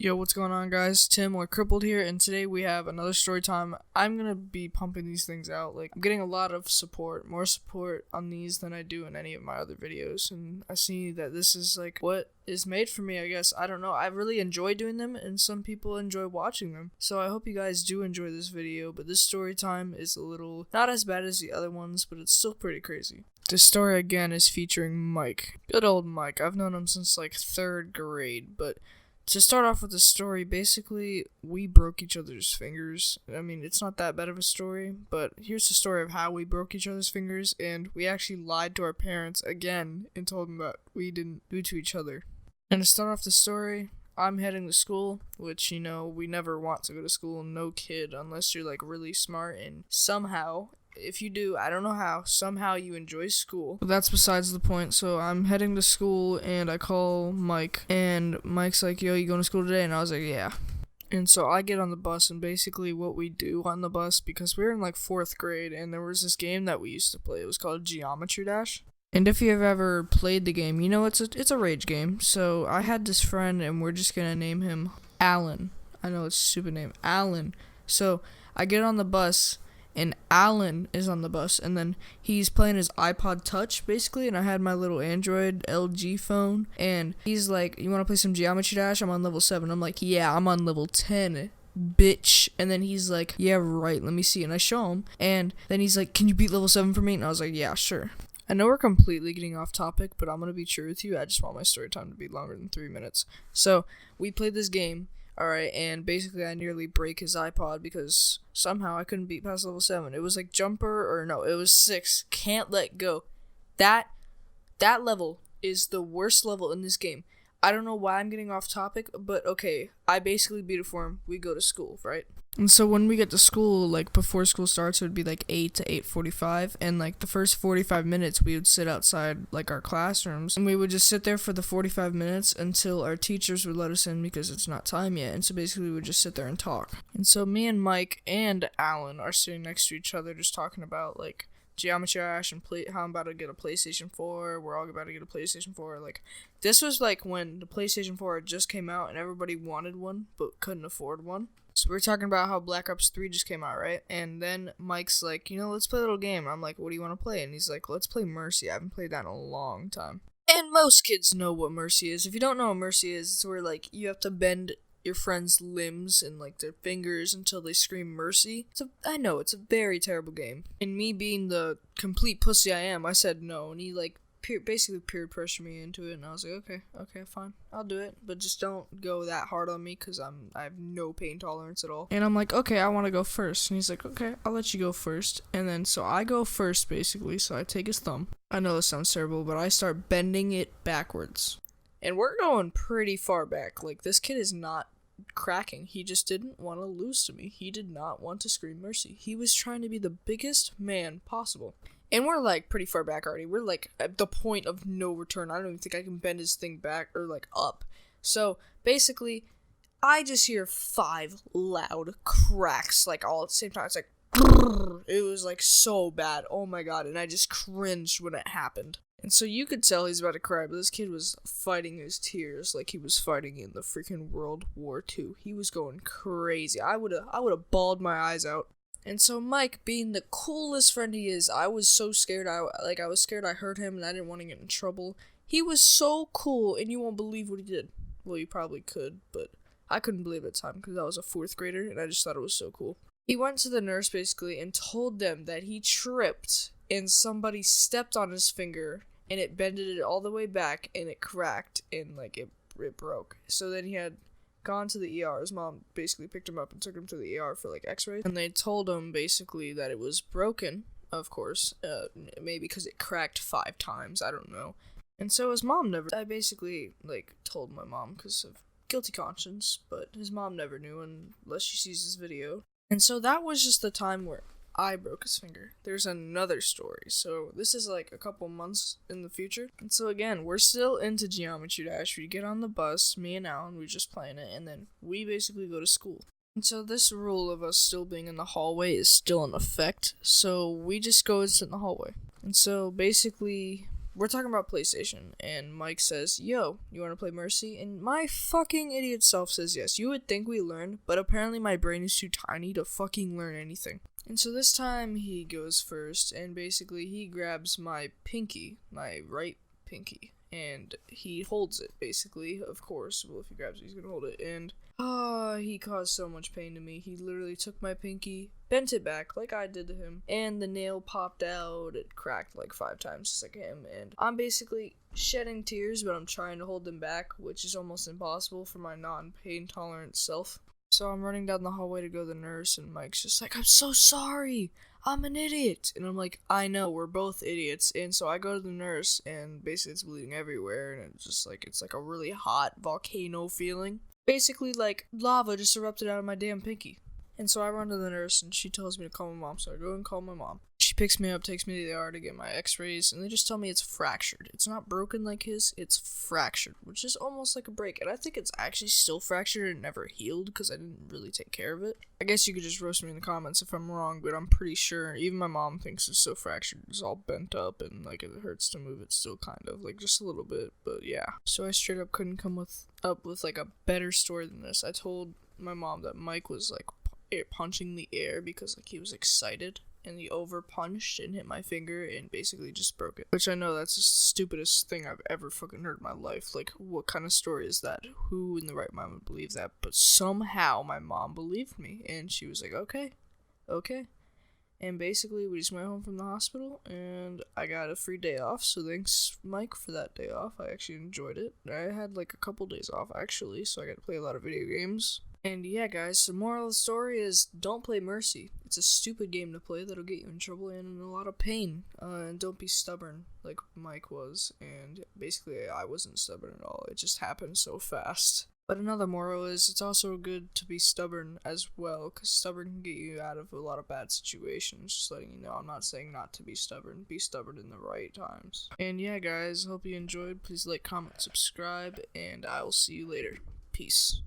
Yo, what's going on, guys? Tim or Crippled here, and today we have another story time. I'm gonna be pumping these things out. I'm getting a lot of support, more support on these than I do in any of my other videos, and I see that this is what is made for me, I guess. I don't know. I really enjoy doing them, and some people enjoy watching them. So I hope you guys do enjoy this video, but this story time is a little not as bad as the other ones, but it's still pretty crazy. This story again is featuring Mike. Good old Mike. I've known him since third grade, but to start off with the story, basically, we broke each other's fingers. I mean, it's not that bad of a story, but here's the story of how we broke each other's fingers, and we actually lied to our parents again and told them that we didn't do to each other. And to start off the story, I'm heading to school, which, we never want to go to school. No kid, unless you're, really smart, and somehow, if you do, I don't know how, somehow you enjoy school. But that's besides the point. So I'm heading to school, and I call Mike, and Mike's like, yo, you going to school today? And I was like, yeah. And so I get on the bus, and basically what we do on the bus, because we were in fourth grade, and there was this game that we used to play. It was called Geometry Dash. And if you've ever played the game, it's a rage game. So I had this friend, and we're just gonna name him Alan. I know it's a stupid name, Alan. So I get on the bus, and Alan is on the bus, and then he's playing his iPod Touch, basically, and I had my little Android LG phone, and he's like, you want to play some Geometry Dash? I'm on level 7. I'm like, yeah, I'm on level 10, bitch. And then he's like, yeah, right, let me see, and I show him, and then he's like, can you beat level 7 for me? And I was like, yeah, sure. I know we're completely getting off topic, but I'm going to be true with you. I just want my story time to be longer than 3 minutes. So, we played this game. Alright, and basically I nearly break his iPod because somehow I couldn't beat past level 7. It was it was 6. Can't let go. That level is the worst level in this game. I don't know why I'm getting off topic, but okay, I basically beat it for him. We go to school, right? And so when we get to school, before school starts, it would be 8 to 8:45, and the first 45 minutes we would sit outside our classrooms, and we would just sit there for the 45 minutes until our teachers would let us in because it's not time yet. And so basically we would just sit there and talk. And so me and Mike and Alan are sitting next to each other just talking about Geometry Dash and how I'm about to get a PlayStation 4. We're all about to get a PlayStation 4. This was when the PlayStation 4 had just came out and everybody wanted one but couldn't afford one. So we're talking about how Black Ops 3 just came out, right? And then Mike's like, let's play a little game. I'm like, what do you want to play? And he's like, let's play Mercy. I haven't played that in a long time. And most kids know what Mercy is. If you don't know what Mercy is, it's where you have to bend your friend's limbs and their fingers until they scream mercy. I know, it's a very terrible game. And me being the complete pussy I am, I said no, and he basically peer pressured me into it, and I was like, okay, fine, I'll do it, but just don't go that hard on me, because I have no pain tolerance at all. And I'm like, okay, I want to go first, and he's like, okay, I'll let you go first. And then, so I go first, basically, so I take his thumb. I know this sounds terrible, but I start bending it backwards. And we're going pretty far back. This kid is not cracking. He just didn't want to lose to me. He did not want to scream mercy. He was trying to be the biggest man possible. And we're pretty far back already. We're at the point of no return. I don't even think I can bend his thing back or up. So basically, I just hear 5 loud cracks all at the same time. It's it was so bad. Oh my god. And I just cringed when it happened. And so you could tell he's about to cry, but this kid was fighting his tears like he was fighting in the freaking World War II. He was going crazy. I would have bawled my eyes out. And so Mike, being the coolest friend he is, I was so scared. I was scared I hurt him, and I didn't want to get in trouble. He was so cool, and you won't believe what he did. Well, you probably could, but I couldn't believe it at the time because I was a 4th grader, and I just thought it was so cool. He went to the nurse, basically, and told them that he tripped, and somebody stepped on his finger, and it bended it all the way back, and it cracked, and it broke. So then he had gone to the ER. His mom basically picked him up and took him to the ER for x-rays, and they told him basically that it was broken, of course, maybe because it cracked 5 times, I don't know. And so his mom never, I basically told my mom because of guilty conscience, but his mom never knew unless she sees this video. And so that was just the time where I broke his finger. There's another story. So this is a couple months in the future. And so again, we're still into Geometry Dash. We get on the bus, me and Alan, we're just playing it, and then we basically go to school. And so this rule of us still being in the hallway is still in effect. So we just go and sit in the hallway. And so basically we're talking about PlayStation, and Mike says, yo, you want to play Mercy? And my fucking idiot self says yes. You would think we learn, but apparently my brain is too tiny to fucking learn anything. And so this time he goes first, and basically he grabs my pinky, my right pinky, and he holds it, basically, of course. Well, if he grabs it, he's gonna hold it, and he caused so much pain to me. He literally took my pinky, bent it back like I did to him, and the nail popped out. It cracked like 5 times just like him, and I'm basically shedding tears, but I'm trying to hold them back, which is almost impossible for my non-pain tolerant self. So I'm running down the hallway to go to the nurse, and Mike's just like, I'm so sorry, I'm an idiot. And I'm like, I know, we're both idiots. And so I go to the nurse, and basically it's bleeding everywhere, and it's like a really hot volcano feeling. Basically, like, lava just erupted out of my damn pinky. And so I run to the nurse, and she tells me to call my mom, so I go and call my mom. She picks me up, takes me to the ER to get my x-rays, and they just tell me it's fractured. It's not broken like his, it's fractured, which is almost like a break. And I think it's actually still fractured and never healed, because I didn't really take care of it. I guess you could just roast me in the comments if I'm wrong, but I'm pretty sure, even my mom thinks it's so fractured, it's all bent up, and, like, if it hurts to move it still kind of, like, just a little bit, but yeah. So I straight up couldn't come up with, like, a better story than this. I told my mom that Mike was, like, punching the air because, like, he was excited, and he over punched and hit my finger and basically just broke it. Which I know that's the stupidest thing I've ever fucking heard in my life. Like, what kind of story is that? Who in the right mind would believe that? But somehow my mom believed me, and she was like, okay. And basically we just went home from the hospital, and I got a free day off, so thanks, Mike, for that day off. I actually enjoyed it. I had like a couple days off, actually, so I got to play a lot of video games. And yeah, guys, the moral of the story is don't play Mercy. It's a stupid game to play that'll get you in trouble and in a lot of pain. And don't be stubborn like Mike was. And basically, I wasn't stubborn at all. It just happened so fast. But another moral is it's also good to be stubborn as well, because stubborn can get you out of a lot of bad situations. Just letting you know, I'm not saying not to be stubborn. Be stubborn in the right times. And yeah, guys, hope you enjoyed. Please like, comment, subscribe, and I will see you later. Peace.